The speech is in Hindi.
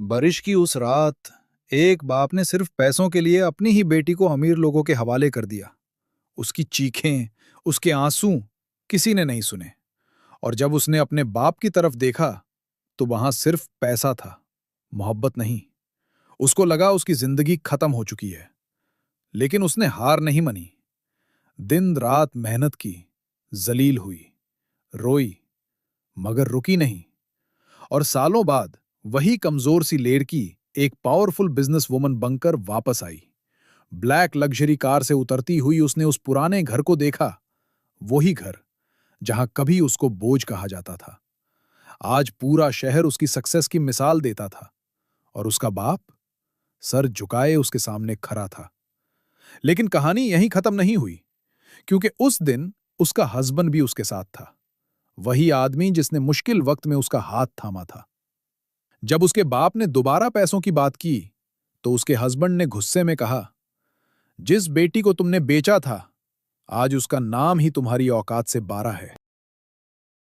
बारिश की उस रात एक बाप ने सिर्फ पैसों के लिए अपनी ही बेटी को अमीर लोगों के हवाले कर दिया। उसकी चीखें, उसके आंसू किसी ने नहीं सुने। और जब उसने अपने बाप की तरफ देखा तो वहां सिर्फ पैसा था, मोहब्बत नहीं। उसको लगा उसकी जिंदगी खत्म हो चुकी है। लेकिन उसने हार नहीं मानी। दिन रात मेहनत की, जलील हुई, रोई, मगर रुकी नहीं। और सालों बाद वही कमजोर सी लड़की एक पावरफुल बिजनेस वुमन बनकर वापस आई। ब्लैक लग्जरी कार से उतरती हुई उसने उस पुराने घर को देखा, वही घर जहां कभी उसको बोझ कहा जाता था। आज पूरा शहर उसकी सक्सेस की मिसाल देता था, और उसका बाप सर झुकाए उसके सामने खड़ा था। लेकिन कहानी यहीं खत्म नहीं हुई, क्योंकि उस दिन उसका हस्बैंड भी उसके साथ था, वही आदमी जिसने मुश्किल वक्त में उसका हाथ थामा था। जब उसके बाप ने दोबारा पैसों की बात की तो उसके हस्बैंड ने गुस्से में कहा, जिस बेटी को तुमने बेचा था आज उसका नाम ही तुम्हारी औकात से बाहर है।